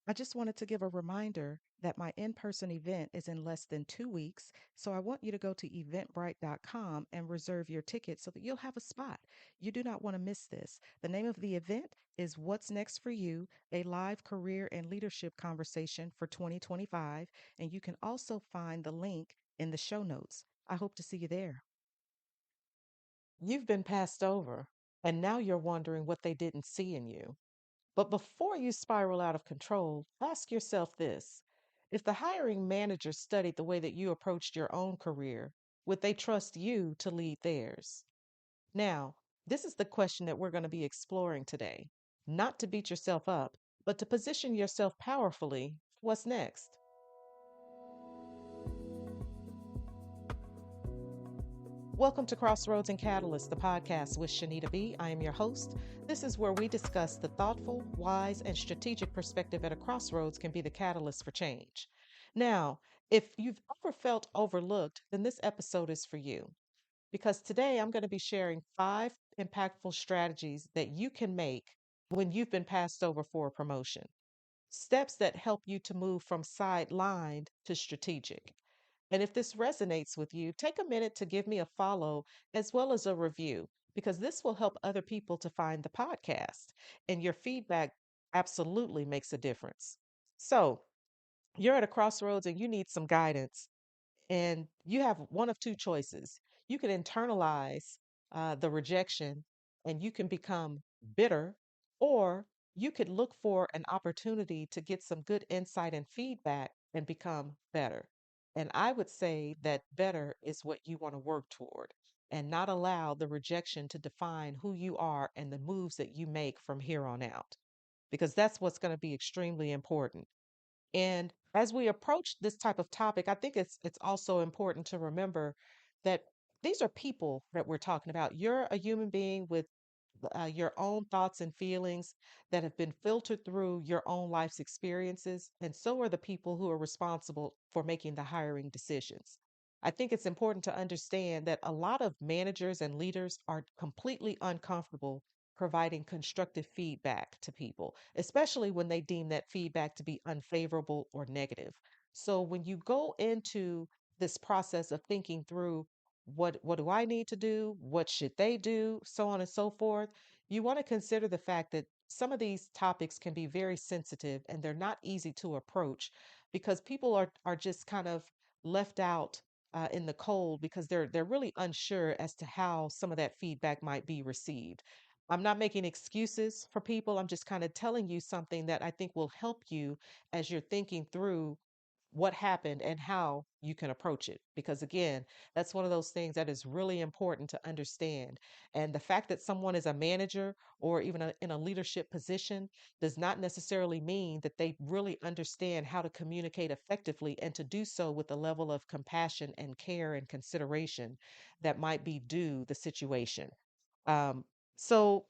I just wanted to give a reminder that my in person event is in less than 2 weeks. So I want you to go to eventbrite.com and reserve your ticket so that you'll have a spot. You do not want to miss this. The name of the event is What's Next for You, a live career and leadership conversation for 2025. And you can also find the link in the show notes. I hope to see you there. You've been passed over, and now you're wondering what they didn't see in you. But before you spiral out of control, ask yourself this. If the hiring manager studied the way that you approached your own career, would they trust you to lead theirs? Now, this is the question that we're going to be exploring today. Not to beat yourself up, but to position yourself powerfully. What's next? Welcome to Crossroads and Catalyst, the podcast with Shanita B. I am your host. This is where we discuss the thoughtful, wise, and strategic perspective at a crossroads can be the catalyst for change. Now, if you've ever felt overlooked, then this episode is for you. Because today I'm going to be sharing 5 impactful strategies that you can make when you've been passed over for a promotion. Steps that help you to move from sidelined to strategic. And if this resonates with you, take a minute to give me a follow as well as a review, because this will help other people to find the podcast. And your feedback absolutely makes a difference. So, you're at a crossroads and you need some guidance, and you have one of two choices. You can internalize the rejection and you can become bitter, or you could look for an opportunity to get some good insight and feedback and become better. And I would say that better is what you want to work toward, and not allow the rejection to define who you are and the moves that you make from here on out, because that's what's going to be extremely important. And as we approach this type of topic, I think it's also important to remember that these are people that we're talking about. You're a human being with your own thoughts and feelings that have been filtered through your own life's experiences, and so are the people who are responsible for making the hiring decisions. I think it's important to understand that a lot of managers and leaders are completely uncomfortable providing constructive feedback to people, especially when they deem that feedback to be unfavorable or negative. So when you go into this process of thinking through what do I need to do? What should they do? So on and so forth. You want to consider the fact that some of these topics can be very sensitive and they're not easy to approach because people are just kind of left out in the cold because they're really unsure as to how some of that feedback might be received. I'm not making excuses for people. I'm just kind of telling you something that I think will help you as you're thinking through what happened and how you can approach it. Because again, that's one of those things that is really important to understand. And the fact that someone is a manager or even in a leadership position does not necessarily mean that they really understand how to communicate effectively and to do so with a level of compassion and care and consideration that might be due the situation. Um, so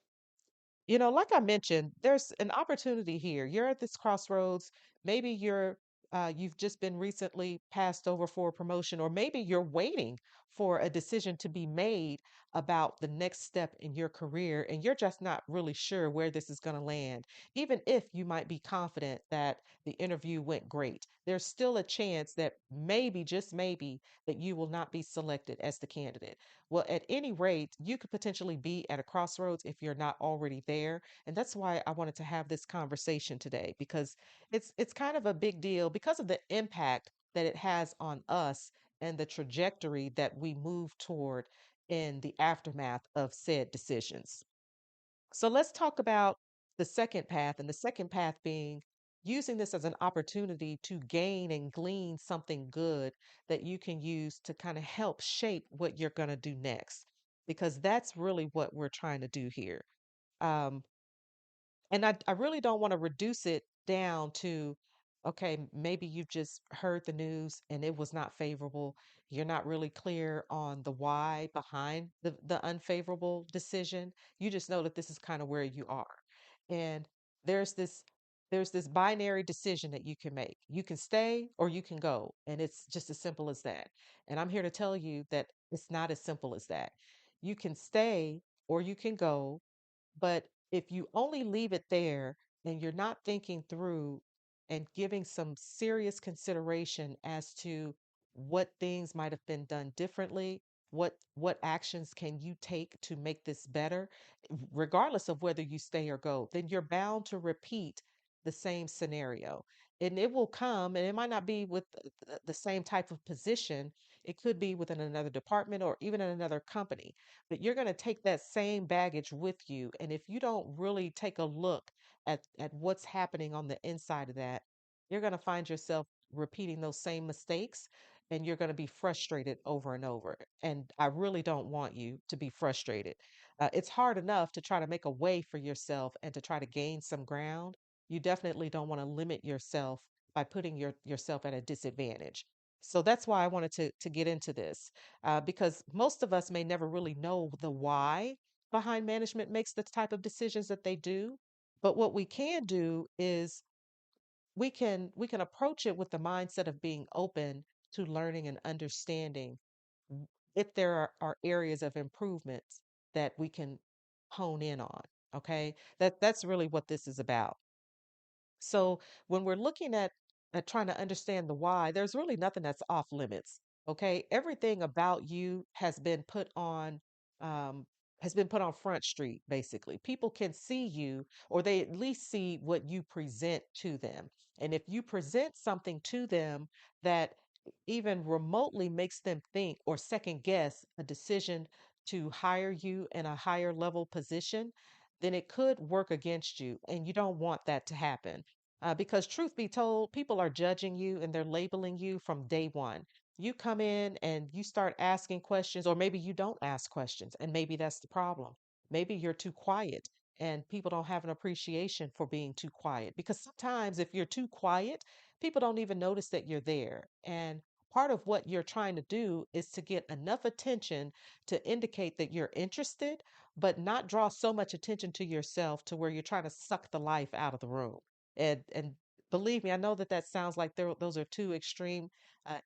like I mentioned, there's an opportunity here. You're at this crossroads. Maybe you've just been recently passed over for a promotion, or maybe you're waiting for a decision to be made about the next step in your career, and you're just not really sure where this is going to land. Even if you might be confident that the interview went great, there's still a chance that maybe, just maybe, that you will not be selected as the candidate. Well, at any rate, you could potentially be at a crossroads if you're not already there. And that's why I wanted to have this conversation today, because it's kind of a big deal because of the impact that it has on us and the trajectory that we move toward in the aftermath of said decisions. So let's talk about the second path, and the second path being using this as an opportunity to gain and glean something good that you can use to kind of help shape what you're going to do next, because that's really what we're trying to do here. Um, and I really don't want to reduce it down to, okay, maybe you've just heard the news and it was not favorable. You're not really clear on the why behind the unfavorable decision. You just know that this is kind of where you are. And there's this there's this binary decision that you can make. You can stay or you can go. And it's just as simple as that. And I'm here to tell you that it's not as simple as that. You can stay or you can go, but if you only leave it there and you're not thinking through and giving some serious consideration as to what things might have been done differently, what actions can you take to make this better, regardless of whether you stay or go, then you're bound to repeat the same scenario. And it will come, and it might not be with the same type of position. It could be within another department or even in another company, but you're going to take that same baggage with you. And if you don't really take a look at what's happening on the inside of that, you're going to find yourself repeating those same mistakes, and you're going to be frustrated over and over. And I really don't want you to be frustrated. It's hard enough to try to make a way for yourself and to try to gain some ground. You definitely don't want to limit yourself by putting yourself at a disadvantage. So that's why I wanted to get into this, because most of us may never really know the why behind management makes the type of decisions that they do. But what we can do is we can approach it with the mindset of being open to learning and understanding if there are areas of improvement that we can hone in on. Okay, that's really what this is about. So when we're looking at trying to understand the why, there's really nothing that's off limits. Okay, everything about you um, has been put on Front Street. Basically, people can see you, or they at least see what you present to them. And if you present something to them that even remotely makes them think or second guess a decision to hire you in a higher level position, then it could work against you. And you don't want that to happen. Because, truth be told, people are judging you and they're labeling you from day one. You come in and you start asking questions, or maybe you don't ask questions, and maybe that's the problem. Maybe you're too quiet and people don't have an appreciation for being too quiet. Because sometimes if you're too quiet, people don't even notice that you're there. And part of what you're trying to do is to get enough attention to indicate that you're interested, but not draw so much attention to yourself to where you're trying to suck the life out of the room. And believe me, I know that that sounds like those are two extreme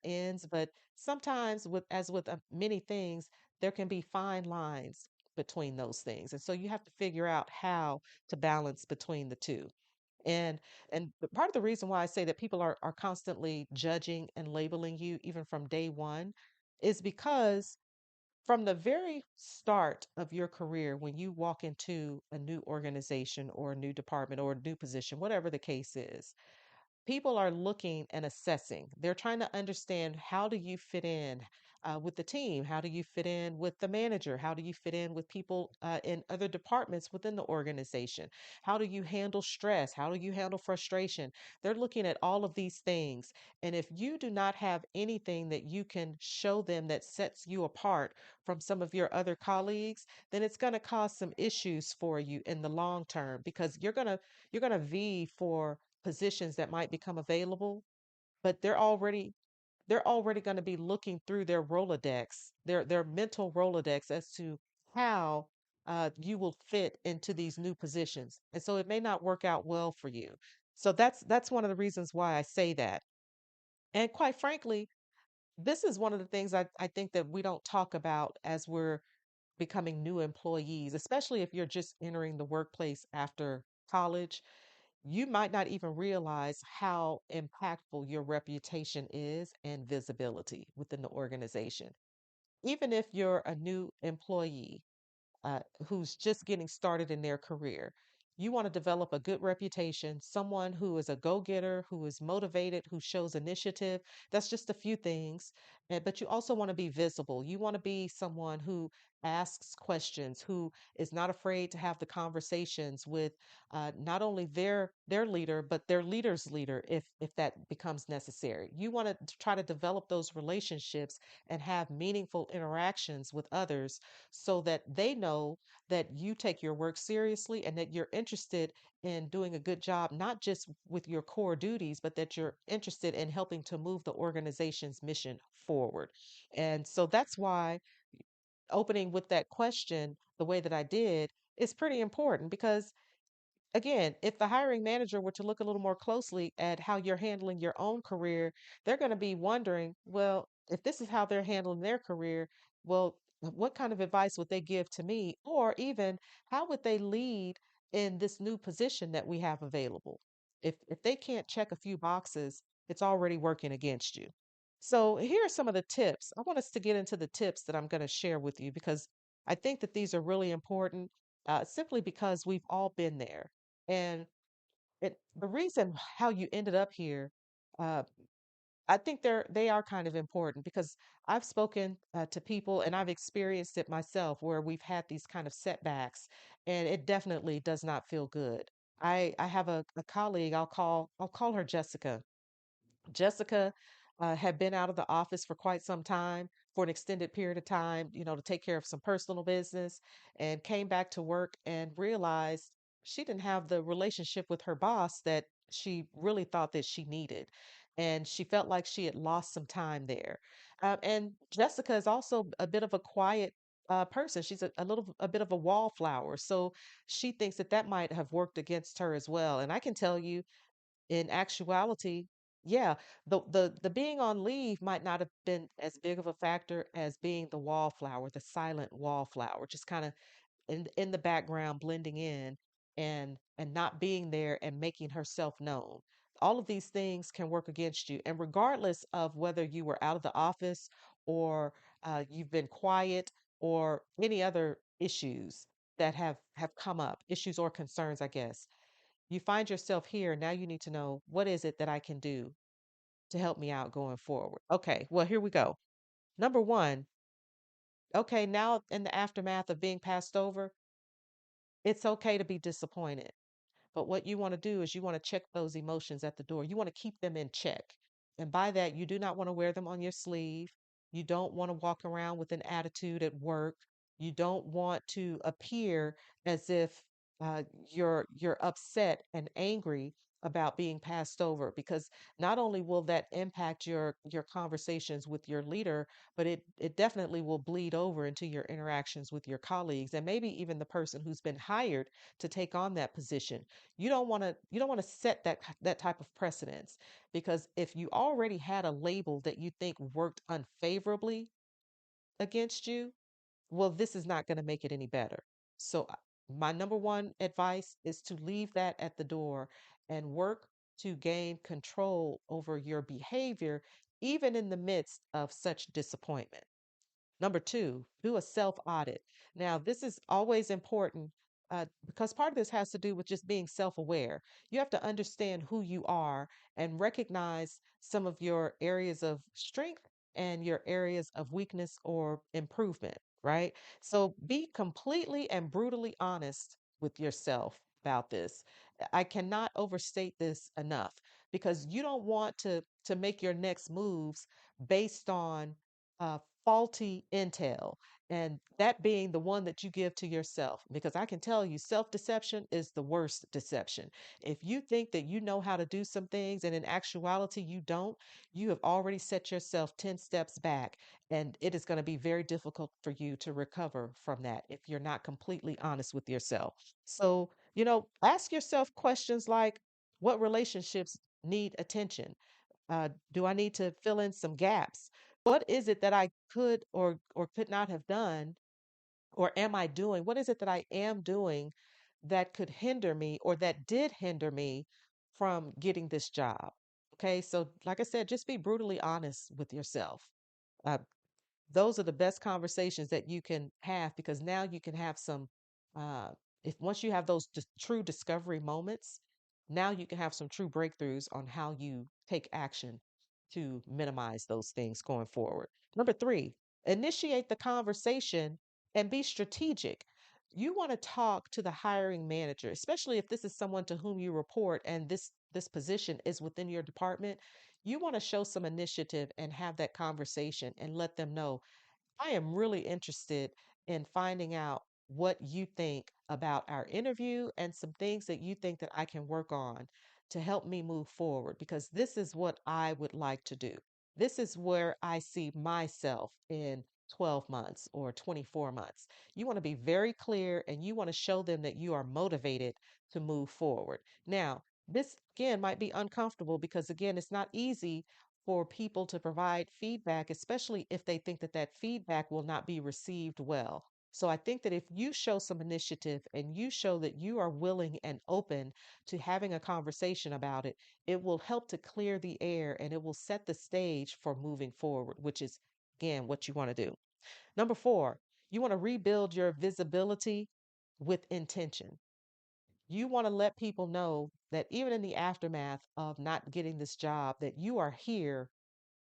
ends, but sometimes, as with many things, there can be fine lines between those things, and so you have to figure out how to balance between the two. And part of the reason why I say that people are constantly judging and labeling you even from day one is because from the very start of your career, when you walk into a new organization or a new department or a new position, whatever the case is, people are looking and assessing. They're trying to understand, how do you fit in with the team? How do you fit in with the manager? How do you fit in with people in other departments within the organization? How do you handle stress? How do you handle frustration? They're looking at all of these things. And if you do not have anything that you can show them that sets you apart from some of your other colleagues, then it's going to cause some issues for you in the long term, because you're going to vie for positions that might become available, but they're already going to be looking through their Rolodex, their mental Rolodex, as to how you will fit into these new positions, and so it may not work out well for you. So that's one of the reasons why I say that. And quite frankly, this is one of the things I think that we don't talk about as we're becoming new employees, especially if you're just entering the workplace after college. You might not even realize how impactful your reputation is and visibility within the organization. Even if you're a new employee, who's just getting started in their career. You want to develop a good reputation, someone who is a go getter, who is motivated, who shows initiative. That's just a few things. But you also want to be visible. You want to be someone who asks questions, who is not afraid to have the conversations with not only their leader, but their leader's leader, if that becomes necessary. You want to try to develop those relationships and have meaningful interactions with others, so that they know that you take your work seriously and that you're interested in doing a good job, not just with your core duties, but that you're interested in helping to move the organization's mission forward. And so that's why opening with that question the way that I did is pretty important, because again, if the hiring manager were to look a little more closely at how you're handling your own career, they're going to be wondering, well, if this is how they're handling their career, well, what kind of advice would they give to me? Or even, how would they lead in this new position that we have available? If they can't check a few boxes, it's already working against you. So here are some of the tips. I want us to get into the tips that I'm going to share with you because I think that these are really important, simply because we've all been there. And the reason how you ended up here, uh, I think they are kind of important because I've spoken to people and I've experienced it myself where we've had these kind of setbacks, and it definitely does not feel good. I have a colleague, I'll call her Jessica. Jessica had been out of the office for quite some time, for an extended period of time, to take care of some personal business, and came back to work and realized she didn't have the relationship with her boss that she really thought that she needed. And she felt like she had lost some time there. And Jessica is also a bit of a quiet person. She's a bit of a wallflower. So she thinks that that might have worked against her as well. And I can tell you, in actuality, yeah, the being on leave might not have been as big of a factor as being the wallflower, the silent wallflower, just kind of in the background blending in and not being there and making herself known. All of these things can work against you. And regardless of whether you were out of the office or you've been quiet or any other issues that have come up, issues or concerns, I guess, you find yourself here. Now you need to know, what is it that I can do to help me out going forward? Okay, well, here we go. Number one, okay, now in the aftermath of being passed over, it's okay to be disappointed. But what you want to do is you want to check those emotions at the door. You want to keep them in check. And by that, you do not want to wear them on your sleeve. You don't want to walk around with an attitude at work. You don't want to appear as if uh, you're upset and angry about being passed over, because not only will that impact your conversations with your leader, but it definitely will bleed over into your interactions with your colleagues and maybe even the person who's been hired to take on that position. You don't want to set that type of precedence, because if you already had a label that you think worked unfavorably against you, well, this is not going to make it any better. So my number one advice is to leave that at the door and work to gain control over your behavior, even in the midst of such disappointment. Number two, do a self audit. Now, this is always important, because part of this has to do with just being self aware. You have to understand who you are and recognize some of your areas of strength and your areas of weakness or improvement, right? So be completely and brutally honest with yourself about this. I cannot overstate this enough, because you don't want to make your next moves based on uh, faulty intel, and that being the one that you give to yourself. Because I can tell you, self deception is the worst deception. If you think that you know how to do some things and in actuality you don't, you have already set yourself 10 steps back, and it is going to be very difficult for you to recover from that if you're not completely honest with yourself. So, ask yourself questions like, what relationships need attention? Do I need to fill in some gaps? What is it that I could or could not have done, or am I doing? What is it that I am doing that could hinder me or that did hinder me from getting this job? Okay, so like I said, just be brutally honest with yourself. Uh, those are the best conversations that you can have, because now you can have some uh if once you have those true discovery moments, now you can have some true breakthroughs on how you take action to minimize those things going forward. Number three, initiate the conversation and be strategic. You want to talk to the hiring manager, especially if this is someone to whom you report and this position is within your department. You want to show some initiative and have that conversation and let them know, I am really interested in finding out what you think about our interview and some things that you think that I can work on to help me move forward, because this is what I would like to do. This is where I see myself in 12 months or 24 months. You want to be very clear and you want to show them that you are motivated to move forward. Now, this again might be uncomfortable because, again, it's not easy for people to provide feedback, especially if they think that that feedback will not be received well. So I think that if you show some initiative and you show that you are willing and open to having a conversation about it, it will help to clear the air and it will set the stage for moving forward, which is, again, what you want to do. Number four, you want to rebuild your visibility with intention. You want to let people know that even in the aftermath of not getting this job, that you are here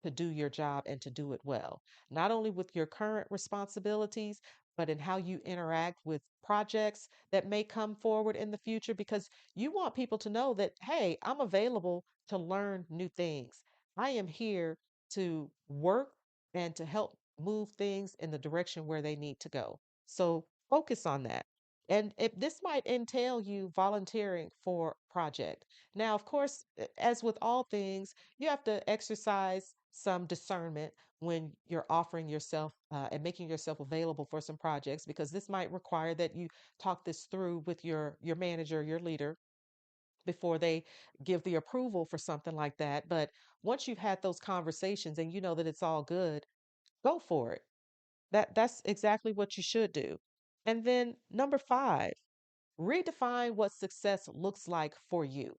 to do your job and to do it well, not only with your current responsibilities, but in how you interact with projects that may come forward in the future, because you want people to know that, hey, I'm available to learn new things. I am here to work and to help move things in the direction where they need to go. So focus on that. And if this might entail you volunteering for project. Now, of course, as with all things, you have to exercise some discernment when you're offering yourself and making yourself available for some projects, because this might require that you talk this through with your manager, your leader, before they give the approval for something like that. But once you've had those conversations and you know that it's all good, go for it. That's exactly what you should do. And then number five, redefine what success looks like for you.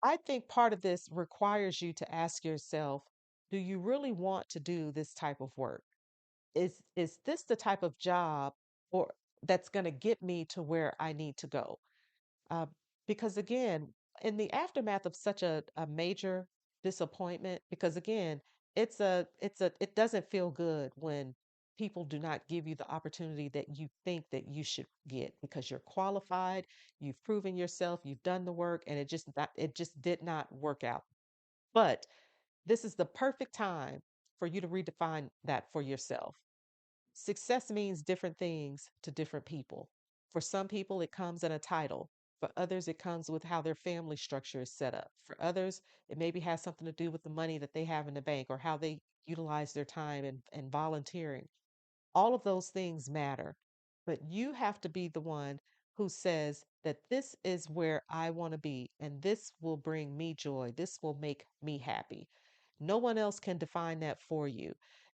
I think part of this requires you to ask yourself, do you really want to do this type of work? Is this the type of job or that's going to get me to where I need to go? Uh, because again, in the aftermath of such a major disappointment, because again, it doesn't feel good when people do not give you the opportunity that you think that you should get because you're qualified, you've proven yourself, you've done the work, and it just did not work out. But this is the perfect time for you to redefine that for yourself. Success means different things to different people. For some people, it comes in a title. For others, it comes with how their family structure is set up. For others, it maybe has something to do with the money that they have in the bank or how they utilize their time and volunteering. All of those things matter, but you have to be the one who says that this is where I want to be and this will bring me joy. This will make me happy. No one else can define that for you.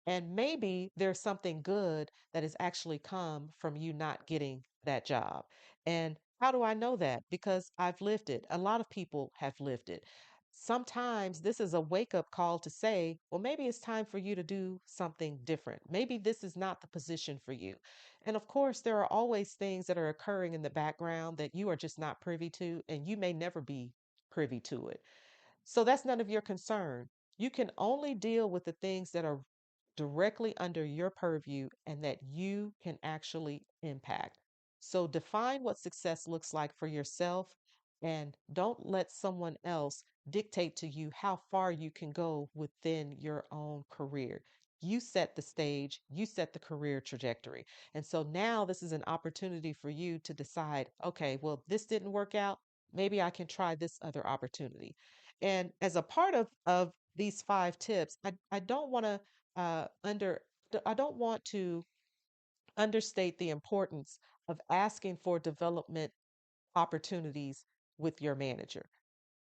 And maybe there's something good that has actually come from you not getting that job. And how do I know that? Because I've lived it. A lot of people have lived it. Sometimes this is a wake up call to say, well, maybe it's time for you to do something different. Maybe this is not the position for you. And of course, there are always things that are occurring in the background that you are just not privy to, and you may never be privy to it. So that's none of your concern. You can only deal with the things that are directly under your purview and that you can actually impact. So define what success looks like for yourself and don't let someone else dictate to you how far you can go within your own career. You set the stage, you set the career trajectory. And so now this is an opportunity for you to decide, okay, well, this didn't work out. Maybe I can try this other opportunity. And as a part of these five tips, I don't want to under I don't want to understate the importance of asking for development opportunities with your manager,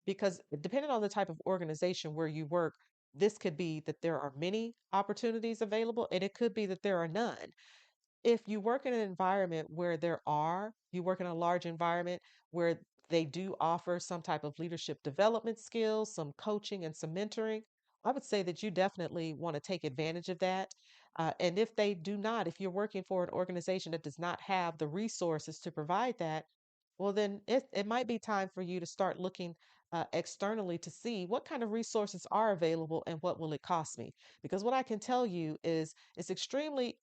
because depending on the type of organization where you work, this could be that there are many opportunities available and it could be that there are none. If you work in an environment where you work in a large environment where they do offer some type of leadership development skills, some coaching, and some mentoring, I would say that you definitely want to take advantage of that. And if they do not, if you're working for an organization that does not have the resources to provide that, well, then it might be time for you to start looking externally to see what kind of resources are available and what will it cost me. Because what I can tell you is it's extremely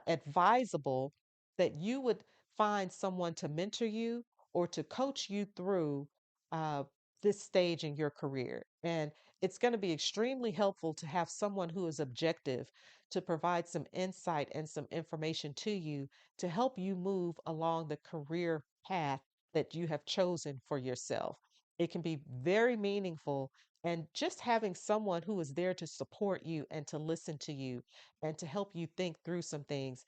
advisable that you would find someone to mentor you or to coach you through uh, this stage in your career. And it's going to be extremely helpful to have someone who is objective to provide some insight and some information to you to help you move along the career path that you have chosen for yourself. It can be very meaningful. And just having someone who is there to support you and to listen to you and to help you think through some things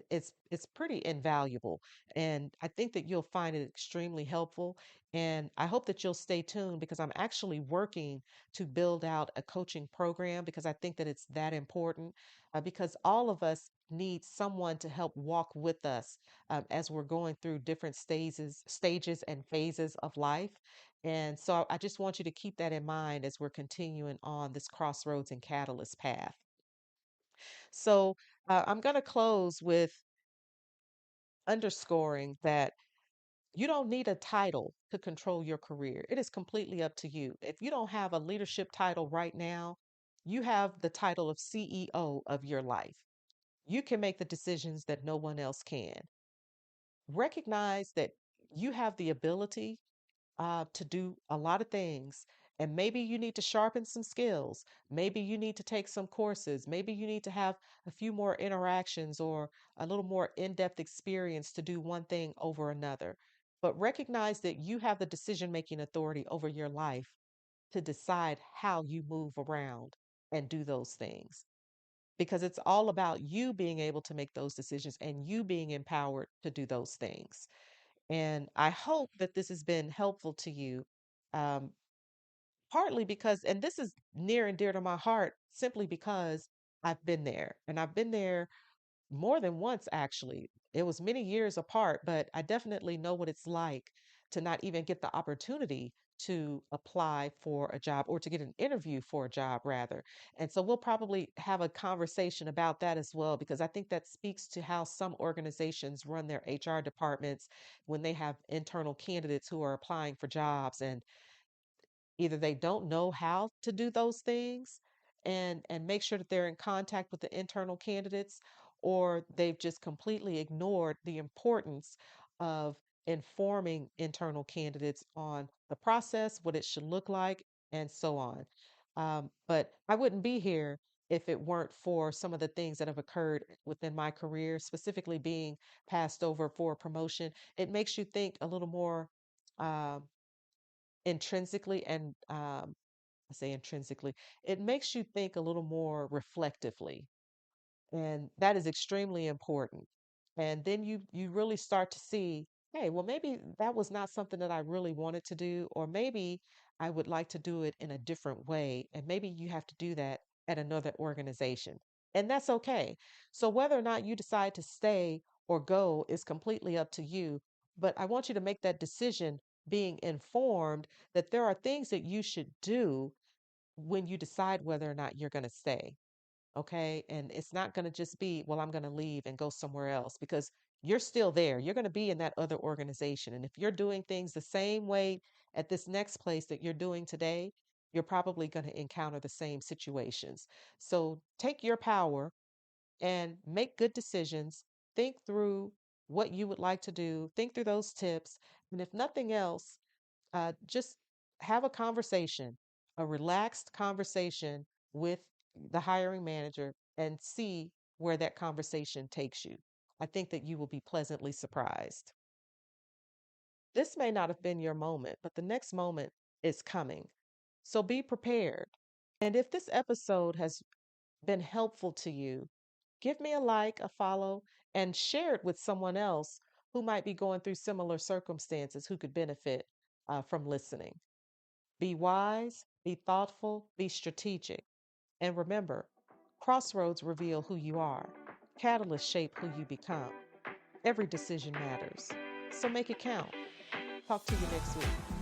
it's pretty invaluable. And I think that you'll find it extremely helpful. And I hope that you'll stay tuned because I'm actually working to build out a coaching program because I think that it's that important because all of us need someone to help walk with us as we're going through different stages and phases of life. And so I just want you to keep that in mind as we're continuing on this crossroads and catalyst path. So I'm going to close with underscoring that you don't need a title to control your career. It is completely up to you. If you don't have a leadership title right now, you have the title of CEO of your life. You can make the decisions that no one else can. Recognize that you have the ability to do a lot of things. And maybe you need to sharpen some skills. Maybe you need to take some courses. Maybe you need to have a few more interactions or a little more in depth experience to do one thing over another. But recognize that you have the decision making authority over your life to decide how you move around and do those things. Because it's all about you being able to make those decisions and you being empowered to do those things. And I hope that this has been helpful to you, um, partly because, and this is near and dear to my heart, simply because I've been there and I've been there more than once, actually. It was many years apart, but I definitely know what it's like to not even get the opportunity to apply for a job or to get an interview for a job, rather. And so we'll probably have a conversation about that as well, because I think that speaks to how some organizations run their HR departments when they have internal candidates who are applying for jobs. And either they don't know how to do those things and make sure that they're in contact with the internal candidates, or they've just completely ignored the importance of informing internal candidates on the process, what it should look like, and so on. But I wouldn't be here if it weren't for some of the things that have occurred within my career, specifically being passed over for a promotion. It makes you think a little more um, intrinsically and I say intrinsically, it makes you think a little more reflectively. And that is extremely important. And then you really start to see, hey, well, maybe that was not something that I really wanted to do, or maybe I would like to do it in a different way. And maybe you have to do that at another organization. And that's okay. So whether or not you decide to stay or go is completely up to you. But I want you to make that decision being informed that there are things that you should do when you decide whether or not you're going to stay. Okay. And it's not going to just be, well, I'm going to leave and go somewhere else because you're still there. You're going to be in that other organization. And if you're doing things the same way at this next place that you're doing today, you're probably going to encounter the same situations. So take your power and make good decisions. Think through what you would like to do, think through those tips. And if nothing else, just have a conversation, a relaxed conversation with the hiring manager and see where that conversation takes you. I think that you will be pleasantly surprised. This may not have been your moment, but the next moment is coming. So be prepared. And if this episode has been helpful to you, give me a like, a follow, and share it with someone else who might be going through similar circumstances who could benefit from listening. Be wise, be thoughtful, be strategic. And remember, crossroads reveal who you are, catalysts shape who you become. Every decision matters. So make it count. Talk to you next week.